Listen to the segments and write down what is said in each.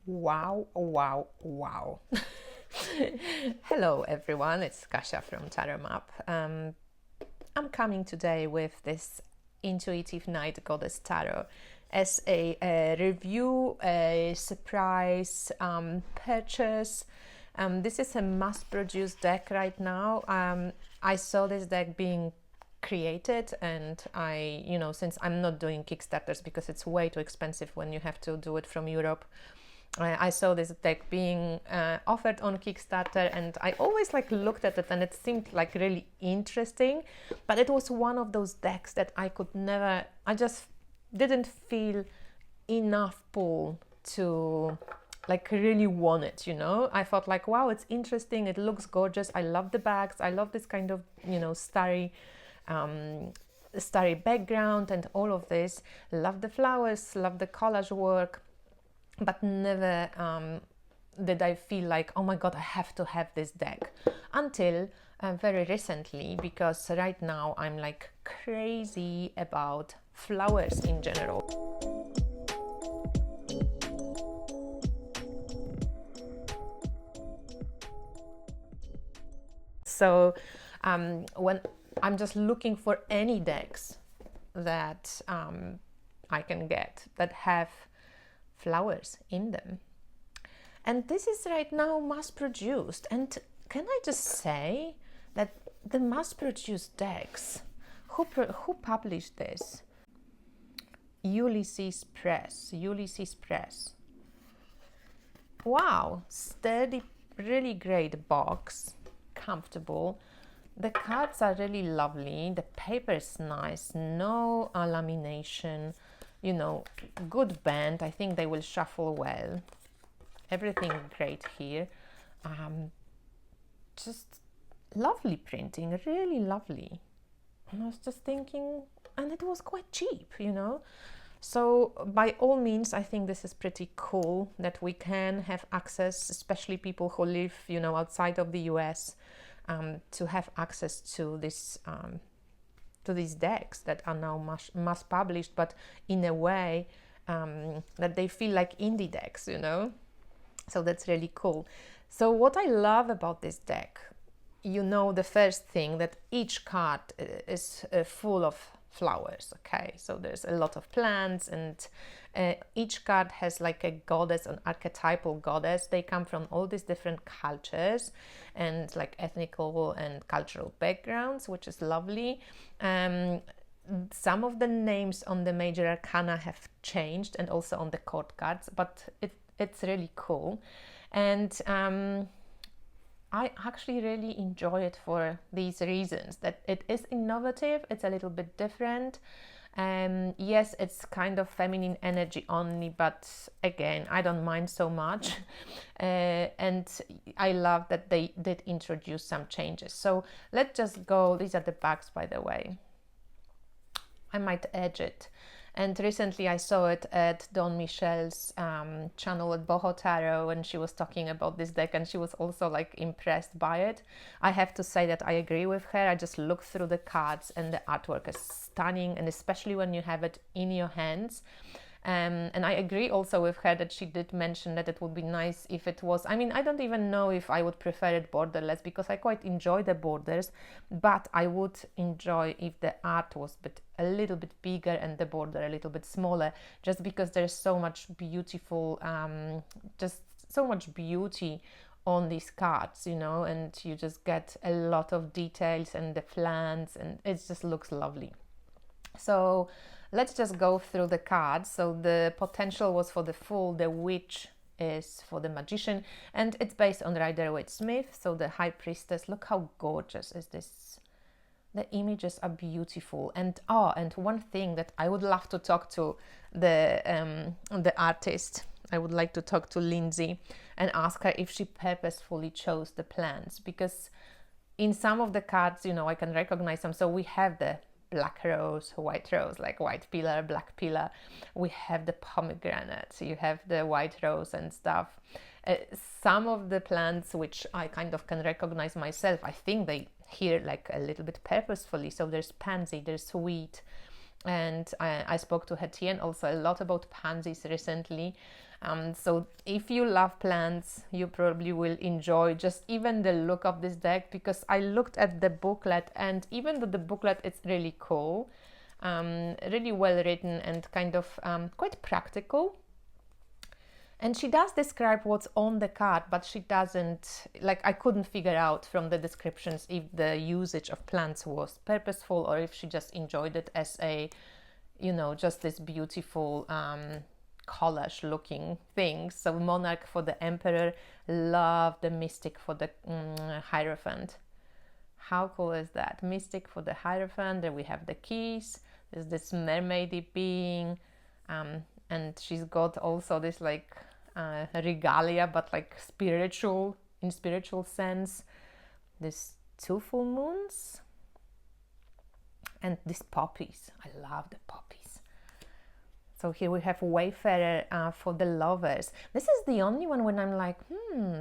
Wow, wow, wow. Hello everyone, it's Kasia from Tarot Map. I'm coming today with this Intuitive Night Goddess Tarot as a review, a surprise purchase. This is a mass-produced deck right now. I saw this deck being created, and since I'm not doing Kickstarters because it's way too expensive when you have to do it from Europe, I saw this deck being offered on Kickstarter, and I always looked at it and it seemed like really interesting, but it was one of those decks that I just didn't feel enough pull to really want it. I thought wow, it's interesting, it looks gorgeous, I love the bags, I love this kind of starry background and all of this, love the flowers, love the collage work, but never did I feel like, oh my god, I have to have this deck, until very recently, because right now I'm crazy about flowers in general. So when I'm just looking for any decks that I can get that have flowers in them, and this is right now mass produced. And can I just say that the mass produced decks, who published this? Ulysses Press. Wow, sturdy, really great box, comfortable. The cards are really lovely, the paper is nice, no lamination, good band. I think they will shuffle well. Everything great here. Just lovely printing, really lovely. And I was just thinking, and it was quite cheap, So by all means, I think this is pretty cool that we can have access, especially people who live, outside of the US, to have access to this to these decks that are now mass published, but in a way that they feel like indie decks, So that's really cool. So what I love about this deck, the first thing, that each card is full of flowers. Okay, so there's a lot of plants, and each card has a goddess, an archetypal goddess. They come from all these different cultures and ethnical and cultural backgrounds, which is lovely. Some of the names on the major arcana have changed, and also on the court cards, but it's really cool. And I actually really enjoy it for these reasons, that it is innovative, it's a little bit different. Yes, it's kind of feminine energy only, but again, I don't mind so much. And I love that they did introduce some changes. So let's just go. These are the backs, by the way. I might edge it. And recently I saw it at Dawn Michelle's channel at Boho Tarot, and she was talking about this deck, and she was also impressed by it. I have to say that I agree with her. I just looked through the cards, and the artwork is stunning, and especially when you have it in your hands. And I agree also with her that she did mention that it would be nice if it was, I don't even know if I would prefer it borderless, because I quite enjoy the borders, but I would enjoy if the art was a little bit bigger and the border a little bit smaller, just because there's so much beautiful, just so much beauty on these cards, and you just get a lot of details and the plants, and it just looks lovely. So let's just go through the cards. So the potential was for the Fool, the Witch is for the Magician, and it's based on Rider-Waite-Smith. So the High Priestess, look how gorgeous is this. The images are beautiful. And and one thing that I would love to talk to the artist, I would like to talk to Lindsay and ask her if she purposefully chose the plants, because in some of the cards, I can recognize them. So we have the black rose, white rose, white pillar, black pillar. We have the pomegranate, you have the white rose and stuff. Some of the plants which I kind of can recognize myself, I think they here a little bit purposefully. So there's pansy, there's wheat, And I spoke to Hetien also a lot about pansies recently. So if you love plants, you probably will enjoy just even the look of this deck, because I looked at the booklet, and even though the booklet is really cool, really well written and kind of quite practical. And she does describe what's on the card, but she doesn't, like, I couldn't figure out from the descriptions if the usage of plants was purposeful or if she just enjoyed it as a, you know, just this beautiful collage looking thing. So monarch for the emperor, love the mystic for the hierophant. How cool is that? Mystic for the hierophant. There we have the keys. There's this mermaidy being, and she's got also this like regalia, but like spiritual, in spiritual sense. There's 2 full moons and these poppies. I love the poppies. So here we have Wayfarer for the lovers. This is the only one when I'm like,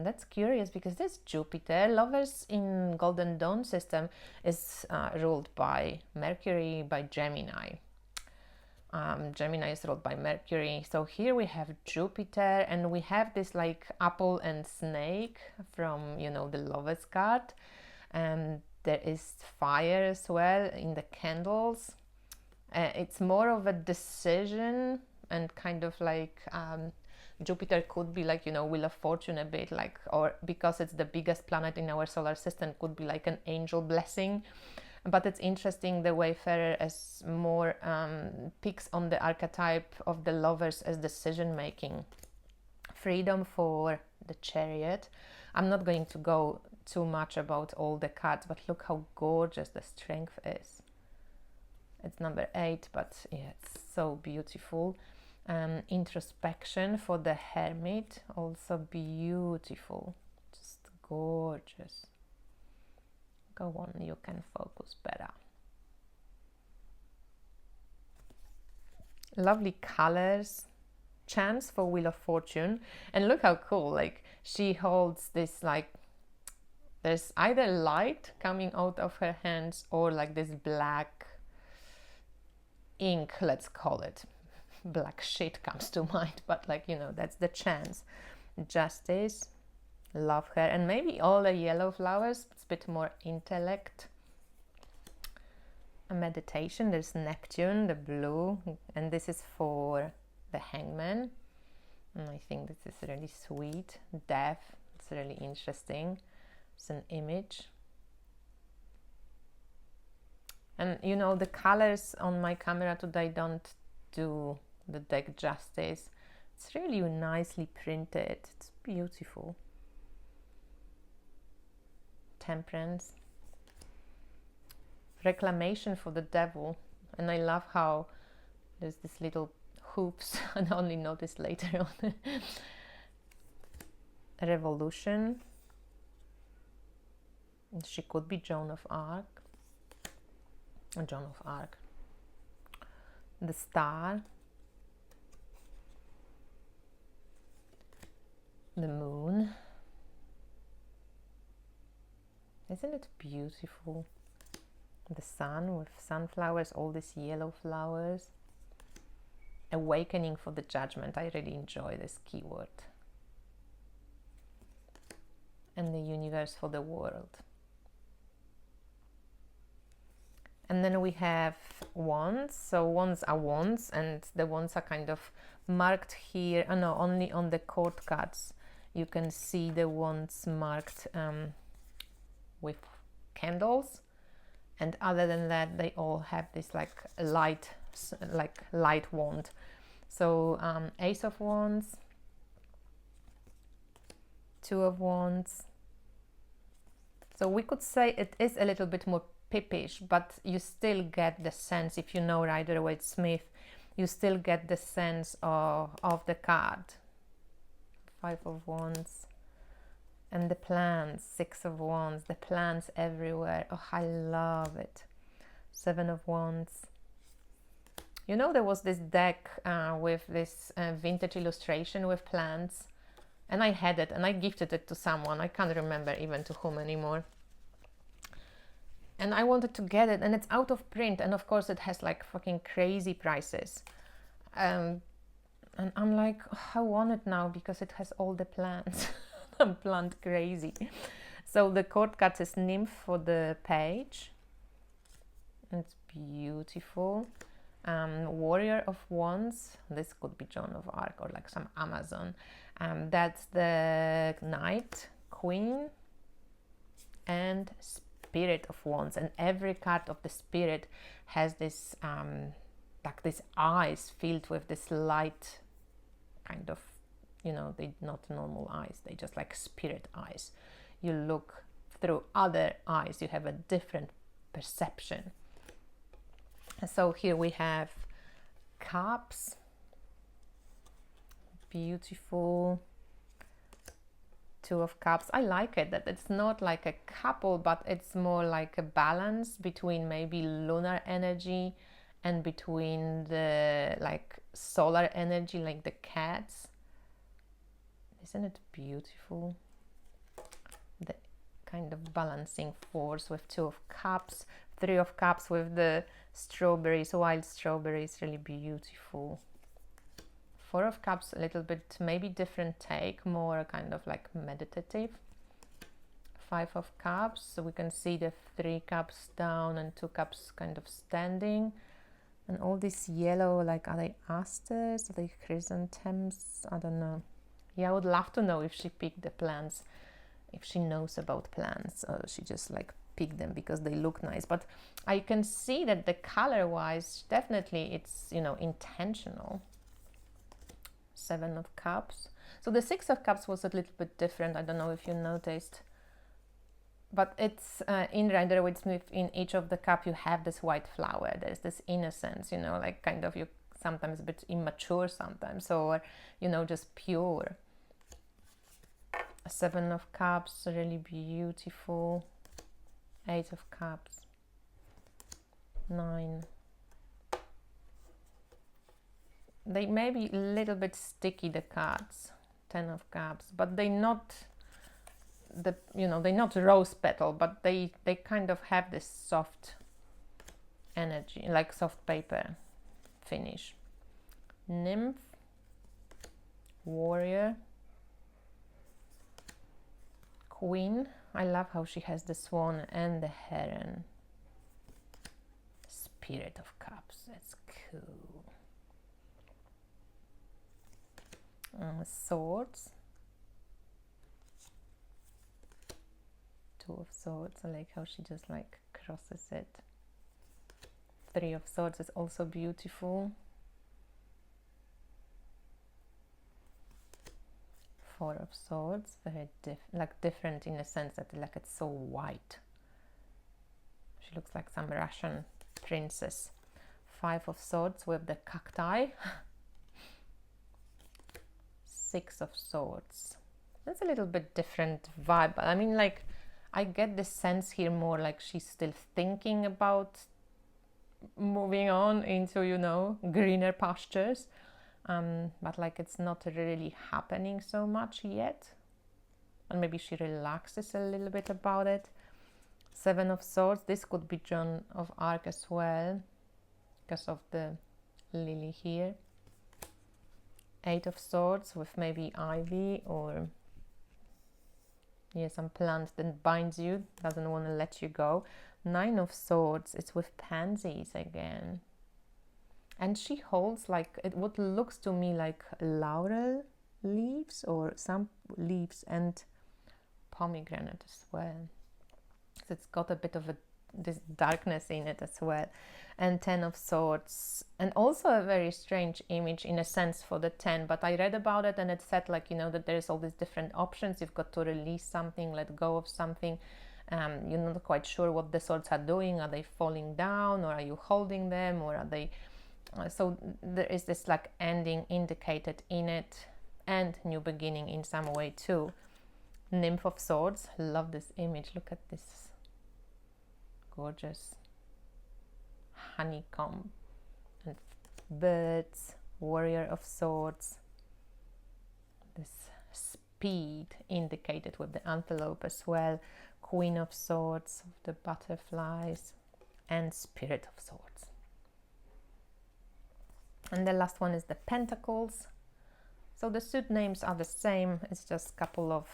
that's curious, because this Jupiter, lovers in Golden Dawn system, is ruled by Mercury, by Gemini. Gemini is ruled by Mercury. So here we have Jupiter, and we have this like apple and snake from, you know, the lovers card. And there is fire as well in the candles. It's more of a decision, and kind of like Jupiter could be like, you know, Wheel of Fortune a bit, like, or because it's the biggest planet in our solar system, could be like an angel blessing. But it's interesting, the Wayfarer as more picks on the archetype of the lovers as decision making. Freedom for the Chariot. I'm not going to go too much about all the cards, but look how gorgeous the Strength is. It's number 8, but yeah, it's so beautiful. Introspection for the Hermit, also beautiful, just gorgeous. Go on, you can focus better. Lovely colors. Chance for Wheel of Fortune. And look how cool, like she holds this, like there's either light coming out of her hands or like this black ink, let's call it. Black shit comes to mind, but like, you know, that's the chance. Justice. Love her. And maybe all the yellow flowers, it's a bit more intellect. A meditation. There's Neptune, the blue, and this is for the Hangman, and I think this is really sweet. Death, it's really interesting. It's an image, and you know, the colors on my camera today don't do the deck justice. It's really nicely printed, it's beautiful. Temperance. Reclamation for the Devil, and I love how there's this little hoops and I only noticed later on. Revolution. She could be Joan of Arc. Joan of Arc. The Star. The Moon. Isn't it beautiful? The Sun with sunflowers, all these yellow flowers. Awakening for the Judgment. I really enjoy this keyword. And the Universe for the World. And then we have wands. So wands are wands, and the wands are kind of marked here. Oh no, only on the court cards you can see the wands marked with candles. And other than that, they all have this like light wand. So Ace of Wands, 2 of Wands. So we could say it is a little bit more pippish, but you still get the sense, if you know Rider-Waite-Smith, you still get the sense of the card. 5 of Wands. And the plants, 6 of Wands, the plants everywhere. Oh, I love it. 7 of Wands. You know, there was this deck with this vintage illustration with plants, and I had it and I gifted it to someone. I can't remember even to whom anymore. and I wanted to get it, and it's out of print, and of course it has like fucking crazy prices. And I'm like, oh, I want it now because it has all the plants. I'm plant crazy. So the cord cut is nymph for the page. It's beautiful. Warrior of Wands. This could be Joan of Arc or like some Amazon. That's the Knight, Queen, and Spirit of Wands. And every card of the Spirit has this like these eyes filled with this light, kind of, you know, they're not normal eyes, they just like spirit eyes. You look through other eyes, you have a different perception. So here we have cups, beautiful. Two of Cups. I like it that it's not like a couple, but it's more like a balance between maybe lunar energy and between the like solar energy, like the cats. Isn't it beautiful? The kind of balancing force with Two of Cups, Three of Cups with the strawberries, wild strawberries, really beautiful. Four of Cups, a little bit maybe different take, more kind of like meditative. Five of Cups, so we can see the 3 cups down and 2 cups kind of standing. And all this yellow, like, are they asters? Are they chrysanthemums? I don't know. Yeah, I would love to know if she picked the plants, if she knows about plants, or she just like picked them because they look nice. But I can see that the color-wise, definitely it's, you know, intentional. 7 of Cups. So the 6 of Cups was a little bit different. I don't know if you noticed. But it's in Rider-Waite-Smith, in each of the cup you have this white flower. There's this innocence, you know, like kind of you sometimes a bit immature sometimes, or, you know, just pure. 7 of Cups, really beautiful. 8 of Cups. 9. They may be a little bit sticky, the cards. 10 of Cups, but they're not the, you know, they're not rose petal, but they kind of have this soft energy, like soft paper finish. Nymph, Warrior, Queen. I love how she has the swan and the heron. Spirit of Cups, that's cool. Swords. 2 of Swords. I like how she just like crosses it. 3 of Swords is also beautiful. 4 of Swords, very different in a sense that like it's so white. She looks like some Russian princess. 5 of Swords with the cacti. 6 of Swords. That's a little bit different vibe. I mean, like, I get this sense here more like she's still thinking about moving on into, you know, greener pastures. But like it's not really happening so much yet. And maybe she relaxes a little bit about it. 7 of Swords. This could be Joan of Arc as well, because of the lily here. 8 of Swords with maybe ivy or some plant that binds you, doesn't want to let you go. 9 of Swords, it's with pansies again. And she holds like, what looks to me like laurel leaves or some leaves and pomegranate as well. So it's got a bit of this darkness in it as well. And 10 of Swords, and also a very strange image in a sense for the 10, but I read about it and it said like, you know, that there's all these different options. You've got to release something, let go of something. You're not quite sure what the swords are doing. Are they falling down, or are you holding them, or are they... So there is this like ending indicated in it, and new beginning in some way too. Nymph of Swords, love this image. Look at this gorgeous honeycomb and birds. Warrior of Swords, this speed indicated with the antelope as well, Queen of Swords, the butterflies, and Spirit of Swords. And the last one is the Pentacles. So the suit names are the same, it's just a couple of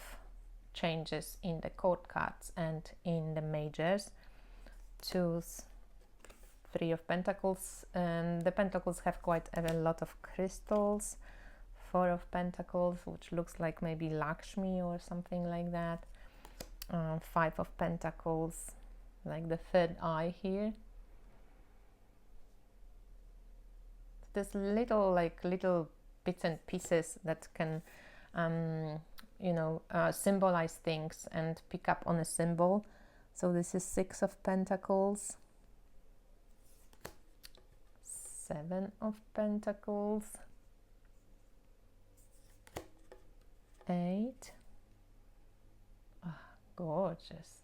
changes in the chord cards and in the majors. Choose 3 of Pentacles. The Pentacles have quite a lot of crystals. 4 of Pentacles, which looks like maybe Lakshmi or something like that. 5 of Pentacles, like the third eye here. There's little bits and pieces that can symbolize things and pick up on a symbol. So this is 6 of Pentacles, 7 of Pentacles, 8, gorgeous,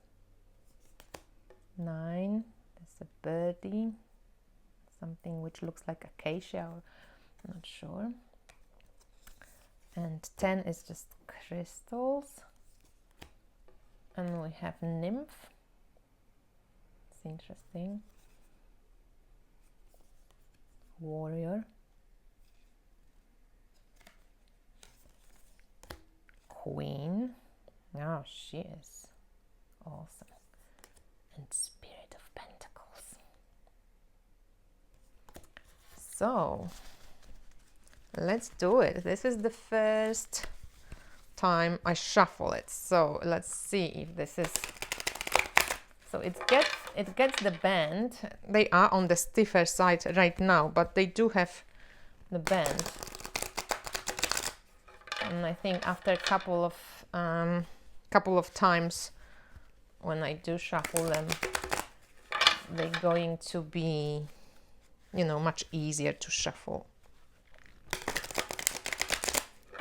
9, there's a birdie, something which looks like acacia, or I'm not sure, and 10 is just crystals, and we have nymph. It's interesting. Warrior, Queen, oh, she is awesome, and Spirit of Pentacles. So let's do it. This is the first time I shuffle it, so let's see if this is, so it gets the bend. They are on the stiffer side right now, but they do have the bend, and I think after a couple of times when I do shuffle them, they're going to be, much easier to shuffle.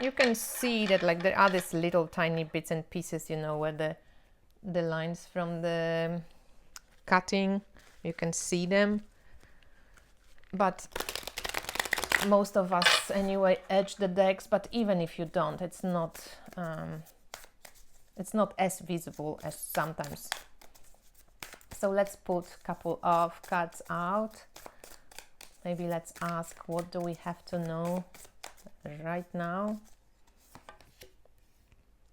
You can see that like there are these little tiny bits and pieces, where the lines from the cutting, you can see them, but most of us anyway edge the decks, but even if you don't, it's not as visible as sometimes. So let's put a couple of cards out. Maybe let's ask, what do we have to know right now?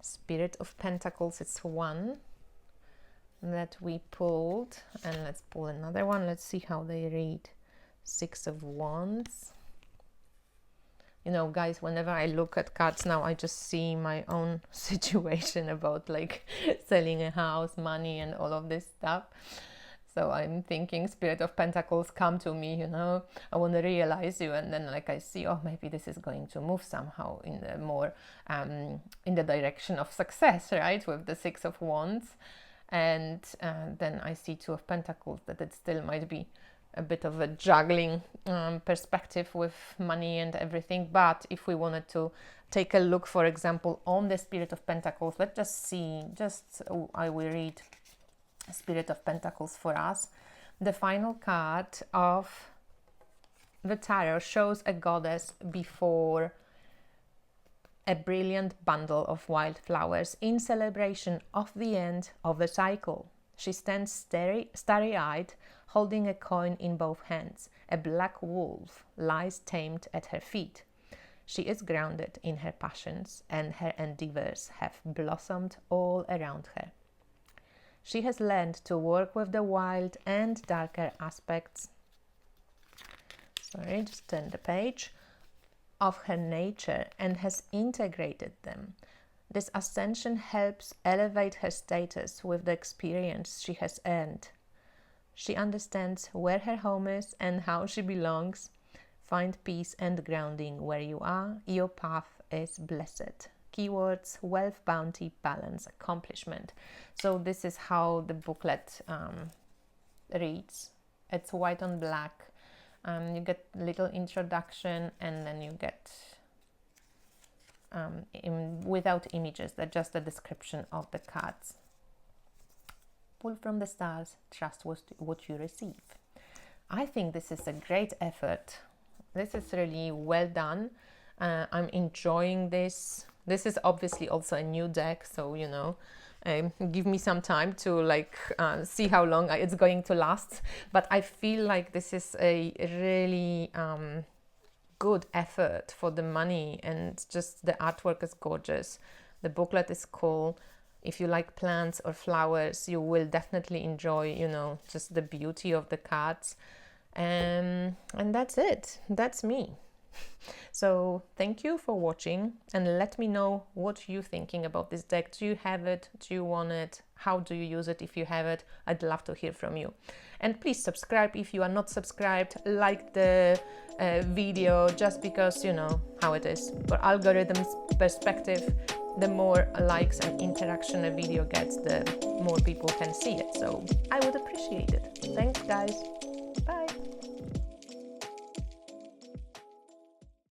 Spirit of Pentacles, it's 1 that we pulled, and let's pull another one. Let's see how they read. 6 of Wands. Guys, whenever I look at cards now, I just see my own situation about like selling a house, money, and all of this stuff. So I'm thinking, Spirit of Pentacles, come to me, I want to realize you. And then like I see, oh, maybe this is going to move somehow in the more, in the direction of success, right? With the 6 of Wands. And then I see 2 of Pentacles, that it still might be a bit of a juggling perspective with money and everything. But if we wanted to take a look, for example, on the Spirit of Pentacles, let's just see, I will read Spirit of Pentacles for us. The final card of the tarot shows a goddess before a brilliant bundle of wildflowers in celebration of the end of the cycle. She stands starry-eyed, holding a coin in both hands. A black wolf lies tamed at her feet. She is grounded in her passions, and her endeavors have blossomed all around her. She has learned to work with the wild and darker aspects, just turn the page, of her nature, and has integrated them. This ascension helps elevate her status with the experience she has earned. She understands where her home is and how she belongs. Find peace and grounding where you are. Your path is blessed. Keywords: wealth, bounty, balance, accomplishment. So this is how the booklet reads. It's white on black. You get a little introduction, and then you get without images, that's just a description of the cards. Pull from the stars, trust what you receive. I think this is a great effort. This is really well done. I'm enjoying this. This is obviously also a new deck, so you know, give me some time to like see how long it's going to last. But I feel like this is a really good effort for the money, and just the artwork is gorgeous. The booklet is cool. If you like plants or flowers, you will definitely enjoy, you know, just the beauty of the cards. And that's it. That's me. So thank you for watching, and let me know what you're thinking about this deck. Do you have it? Do you want it? How do you use it if you have it? I'd love to hear from you. And please subscribe if you are not subscribed. Like the video, just because you know how it is. For algorithms perspective, the more likes and interaction a video gets, the more people can see it. So I would appreciate it. Thanks guys. Bye.